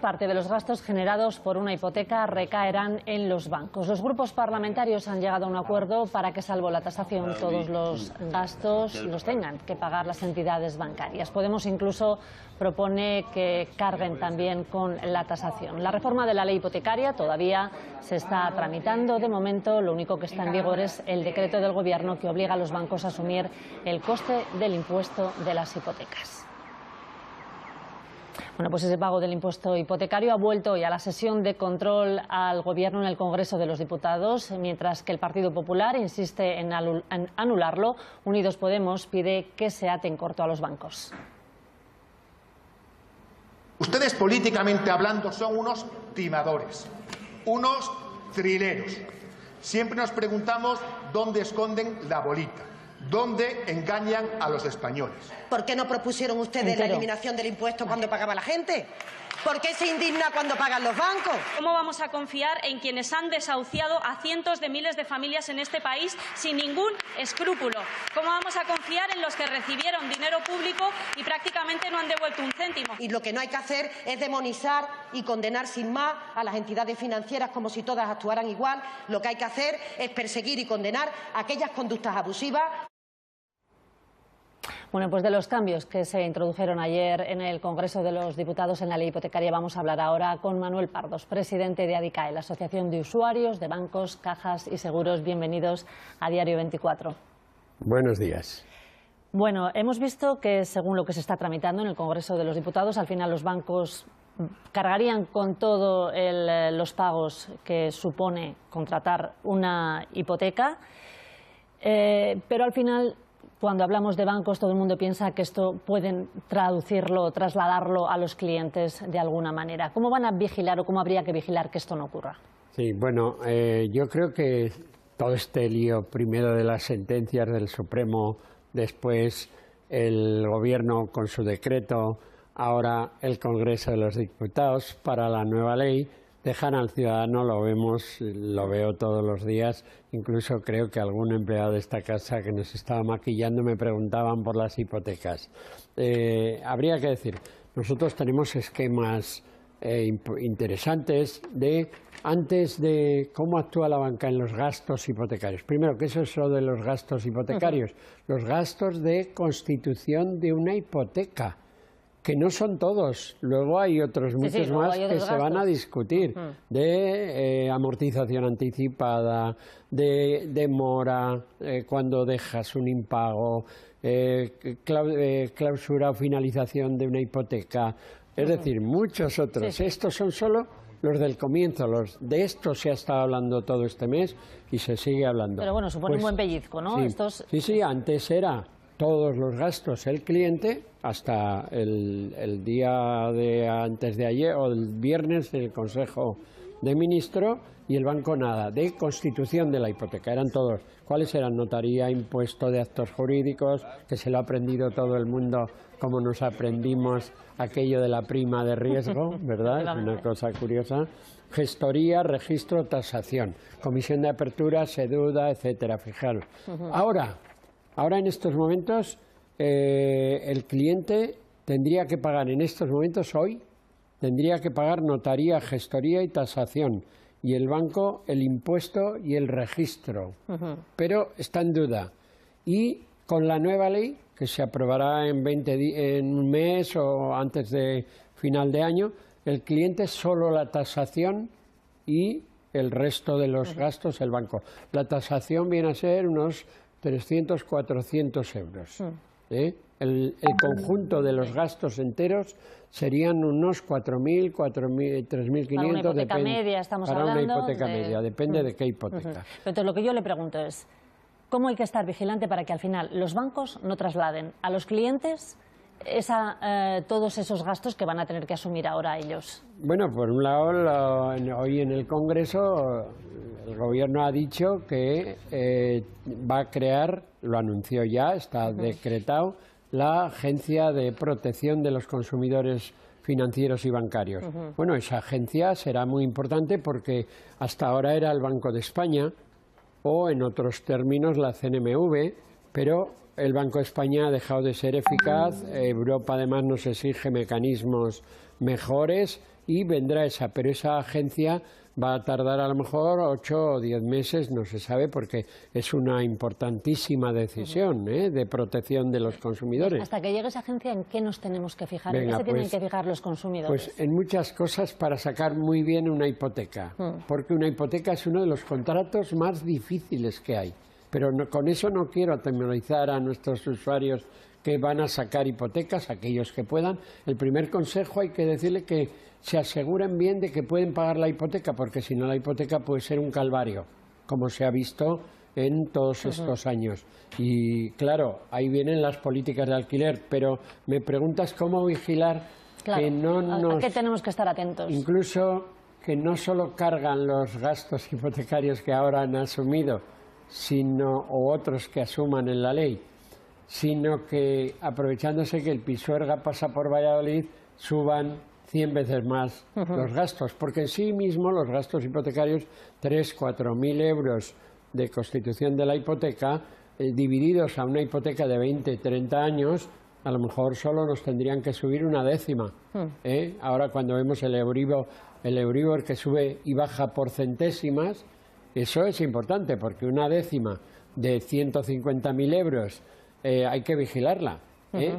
Parte de los gastos generados por una hipoteca recaerán en los bancos. Los grupos parlamentarios han llegado a un acuerdo para que, salvo la tasación, todos los gastos los tengan que pagar las entidades bancarias. Podemos incluso propone que carguen también con la tasación. La reforma de la ley hipotecaria todavía se está tramitando. De momento, lo único que está en vigor es el decreto del Gobierno que obliga a los bancos a asumir el coste del impuesto de las hipotecas. Bueno, pues ese pago del impuesto hipotecario ha vuelto hoy a la sesión de control al Gobierno en el Congreso de los Diputados, mientras que el Partido Popular insiste en anularlo. Unidos Podemos pide que se aten corto a los bancos. Ustedes, políticamente hablando, son unos timadores, unos trileros. Siempre nos preguntamos dónde esconden la bolita, dónde engañan a los españoles. ¿Por qué no propusieron ustedes la eliminación del impuesto cuando pagaba la gente? ¿Por qué se indigna cuando pagan los bancos? ¿Cómo vamos a confiar en quienes han desahuciado a cientos de miles de familias en este país sin ningún escrúpulo? ¿Cómo vamos a confiar en los que recibieron dinero público y prácticamente no han devuelto un céntimo? Y lo que no hay que hacer es demonizar y condenar sin más a las entidades financieras como si todas actuaran igual. Lo que hay que hacer es perseguir y condenar aquellas conductas abusivas. Bueno, pues de los cambios que se introdujeron ayer en el Congreso de los Diputados en la ley hipotecaria vamos a hablar ahora con Manuel Pardos, presidente de ADICAE, la Asociación de Usuarios de Bancos, Cajas y Seguros. Bienvenidos a Diario 24. Buenos días. Bueno, hemos visto que según lo que se está tramitando en el Congreso de los Diputados, al final los bancos cargarían con todos los pagos que supone contratar una hipoteca, pero al final, cuando hablamos de bancos, todo el mundo piensa que esto pueden traducirlo, trasladarlo a los clientes de alguna manera. ¿Cómo van a vigilar o cómo habría que vigilar que esto no ocurra? Sí, bueno, yo creo que todo este lío, primero de las sentencias del Supremo, después el Gobierno con su decreto, ahora el Congreso de los Diputados para la nueva ley, dejan al ciudadano, lo veo todos los días, incluso creo que algún empleado de esta casa que nos estaba maquillando me preguntaban por las hipotecas. Habría que decir, nosotros tenemos esquemas interesantes antes de cómo actúa la banca en los gastos hipotecarios. Primero, ¿qué es eso de los gastos hipotecarios? Los gastos de constitución de una hipoteca, que no son todos, luego hay otros muchos más que se van a discutir, de amortización anticipada, de demora cuando dejas un impago, clausura o finalización de una hipoteca, es decir, muchos otros. Estos son solo los del comienzo, de estos se ha estado hablando todo este mes y se sigue hablando. Pero bueno, supone un buen pellizco, ¿no? Sí, antes era todos los gastos el cliente, hasta el día de antes de ayer o el viernes del Consejo de Ministros, y el banco nada, de constitución de la hipoteca, eran todos. ¿Cuáles eran? Notaría, impuesto de actos jurídicos, que se lo ha aprendido todo el mundo, como nos aprendimos aquello de la prima de riesgo, ¿verdad? Es una cosa curiosa. Gestoría, registro, tasación, comisión de apertura, SEDUDA, etcétera. Fijaros. Ahora en estos momentos el cliente tendría que pagar hoy tendría que pagar notaría, gestoría y tasación, y el banco el impuesto y el registro. Pero está en duda. Y con la nueva ley, que se aprobará en un mes o antes de final de año, el cliente solo la tasación y el resto de los gastos el banco. La tasación viene a ser unos 300, 400 euros. El conjunto de los gastos enteros serían unos 4.000, 3.500. Para una hipoteca media estamos hablando. Para una hipoteca media, depende de qué hipoteca. Entonces, lo que yo le pregunto es, ¿cómo hay que estar vigilante para que al final los bancos no trasladen a los clientes todos esos gastos que van a tener que asumir ahora ellos? Bueno, por un lado, hoy en el Congreso el Gobierno ha dicho que va a crear, lo anunció ya, está decretado, la Agencia de Protección de los Consumidores Financieros y Bancarios. Bueno, esa agencia será muy importante porque hasta ahora era el Banco de España o, en otros términos, la CNMV, pero el Banco de España ha dejado de ser eficaz. Europa, además, nos exige mecanismos mejores y vendrá esa, pero esa agencia va a tardar a lo mejor 8 o 10 meses, no se sabe, porque es una importantísima decisión de protección de los consumidores. Hasta que llegue esa agencia, ¿en qué nos tenemos que fijar? Venga, ¿En qué se tienen pues, que fijar los consumidores? Pues en muchas cosas para sacar muy bien una hipoteca, porque una hipoteca es uno de los contratos más difíciles que hay. Pero con eso no quiero atemorizar a nuestros usuarios que van a sacar hipotecas, aquellos que puedan. El primer consejo hay que decirle que se aseguren bien de que pueden pagar la hipoteca, porque si no la hipoteca puede ser un calvario, como se ha visto en todos estos años. Y claro, ahí vienen las políticas de alquiler, pero me preguntas cómo vigilar que no nos... ¿A qué tenemos que estar atentos? Incluso que no solo cargan los gastos hipotecarios que ahora han asumido, o otros que asuman en la ley, sino que, aprovechándose que el Pisuerga pasa por Valladolid, suban 100 veces más los gastos, porque en sí mismo los gastos hipotecarios, 3.000–4.000 euros de constitución de la hipoteca, divididos a una hipoteca de 20–30 años, a lo mejor solo nos tendrían que subir una décima. Ahora cuando vemos el Euribor que sube y baja por centésimas, eso es importante, porque una décima de 150.000 euros hay que vigilarla.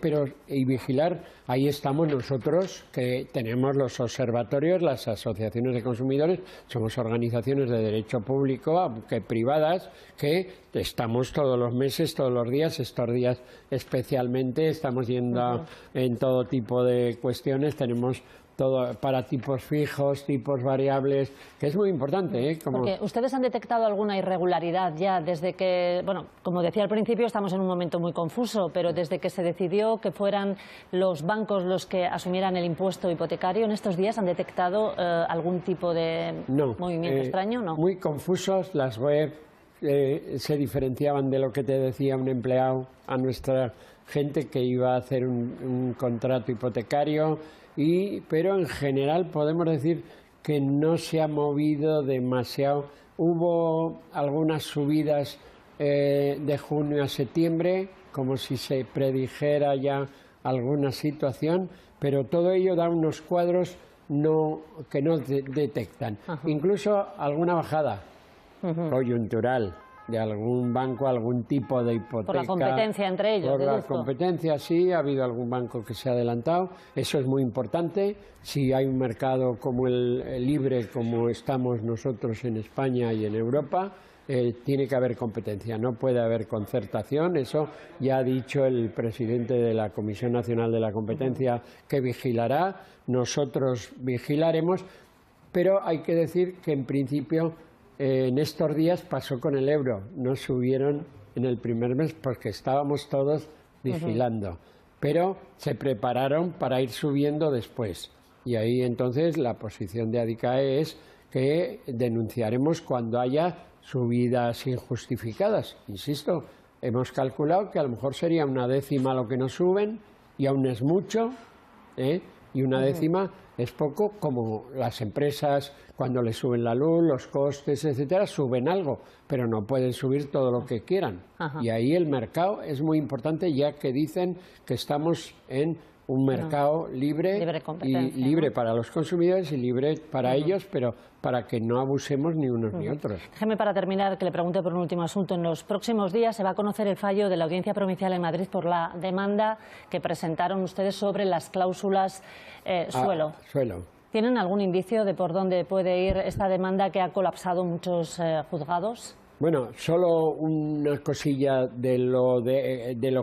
Pero vigilar, ahí estamos nosotros, que tenemos los observatorios, las asociaciones de consumidores, somos organizaciones de derecho público, aunque privadas, que estamos todos los meses, todos los días, estos días especialmente, estamos yendo en todo tipo de cuestiones, tenemos todo para tipos fijos, tipos variables, que es muy importante. Porque ustedes han detectado alguna irregularidad ya desde que, bueno, como decía al principio, estamos en un momento muy confuso, pero desde que se decidió que fueran los bancos los que asumieran el impuesto hipotecario, ¿en estos días han detectado algún tipo de movimiento extraño? No. Muy confusos, las web se diferenciaban de lo que te decía un empleado a nuestra gente que iba a hacer un contrato hipotecario, pero en general podemos decir que no se ha movido demasiado. Hubo algunas subidas de junio a septiembre, como si se predijera ya alguna situación, pero todo ello da unos cuadros que no detectan. Incluso alguna bajada coyuntural de algún banco, algún tipo de hipoteca. Por la competencia entre ellos. Por la competencia, sí, ha habido algún banco que se ha adelantado. Eso es muy importante. Si hay un mercado como el libre, como estamos nosotros en España y en Europa, tiene que haber competencia, no puede haber concertación. Eso ya ha dicho el presidente de la Comisión Nacional de la Competencia, que vigilará. Nosotros vigilaremos, pero hay que decir que en principio en estos días pasó con el euro, no subieron en el primer mes porque estábamos todos vigilando, pero se prepararon para ir subiendo después. Y ahí entonces la posición de ADICAE es que denunciaremos cuando haya subidas injustificadas. Insisto, hemos calculado que a lo mejor sería una décima lo que nos suben, y aún es mucho, y una décima es poco, como las empresas cuando les suben la luz, los costes, etcétera, suben algo, pero no pueden subir todo lo que quieran. Y ahí el mercado es muy importante, ya que dicen que estamos en un mercado libre para los consumidores y libre para ellos, pero para que no abusemos ni unos ni otros. Déjeme, para terminar, que le pregunte por un último asunto. En los próximos días se va a conocer el fallo de la Audiencia Provincial en Madrid por la demanda que presentaron ustedes sobre las cláusulas suelo. ¿Tienen algún indicio de por dónde puede ir esta demanda que ha colapsado muchos juzgados? Bueno, solo una cosilla de lo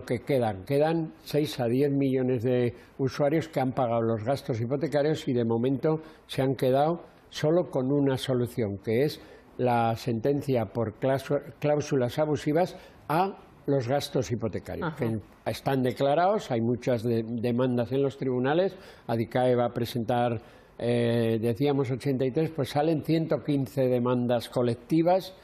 que quedan. Quedan 6 a 10 millones de usuarios que han pagado los gastos hipotecarios y de momento se han quedado solo con una solución, que es la sentencia por cláusulas abusivas a los gastos hipotecarios, que están declarados. Hay muchas demandas en los tribunales. ADICAE va a presentar, decíamos 83, pues salen 115 demandas colectivas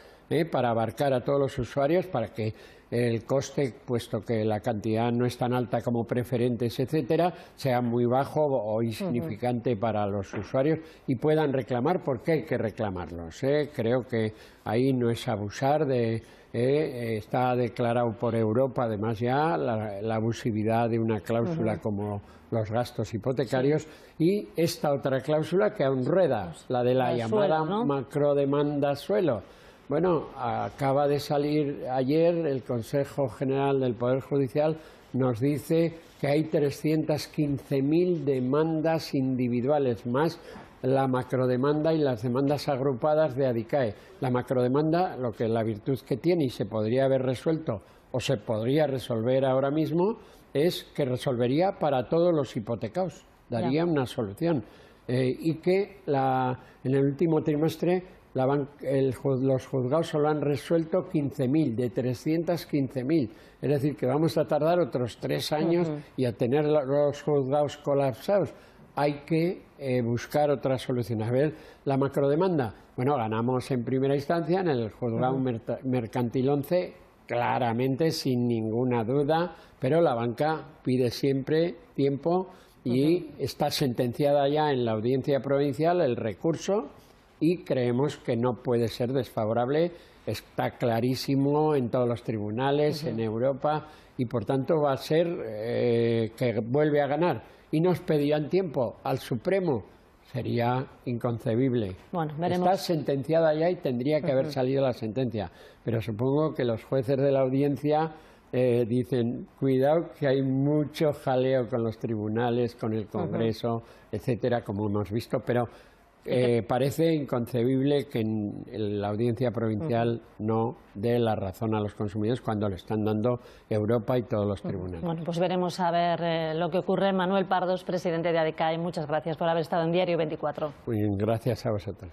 para abarcar a todos los usuarios, para que el coste, puesto que la cantidad no es tan alta como preferentes, etcétera, sea muy bajo o insignificante para los usuarios y puedan reclamar, porque hay que reclamarlos. Creo que ahí no es abusar de está declarado por Europa, además ya, la abusividad de una cláusula como los gastos hipotecarios y esta otra cláusula que aún rueda, la de la llamada suelo, ¿no? macrodemanda suelo. Bueno, acaba de salir ayer el Consejo General del Poder Judicial nos dice que hay 315.000 demandas individuales más la macrodemanda y las demandas agrupadas de ADICAE. La macrodemanda, la virtud que tiene y se podría haber resuelto o se podría resolver ahora mismo, es que resolvería para todos los hipotecados, daría una solución. Y que en el último trimestre los juzgados solo han resuelto 15.000, de 315.000. Es decir, que vamos a tardar otros 3 años y a tener los juzgados colapsados. Hay que buscar otras soluciones. A ver, la macrodemanda. Bueno, ganamos en primera instancia en el juzgado mercantil 11, claramente, sin ninguna duda, pero la banca pide siempre tiempo y está sentenciada ya en la audiencia provincial el recurso y creemos que no puede ser desfavorable. Está clarísimo en todos los tribunales, en Europa, y por tanto va a ser que vuelve a ganar. Y nos pedían tiempo al Supremo. Sería inconcebible. Bueno, veremos. Está sentenciada ya y tendría que haber salido la sentencia. Pero supongo que los jueces de la audiencia dicen, cuidado que hay mucho jaleo con los tribunales, con el Congreso, etcétera, como hemos visto, pero parece inconcebible que en la audiencia provincial no dé la razón a los consumidores cuando le están dando Europa y todos los tribunales. Bueno, pues veremos a ver lo que ocurre. Manuel Pardos, presidente de ADICAE, muchas gracias por haber estado en Diario 24. Muy bien, gracias a vosotros.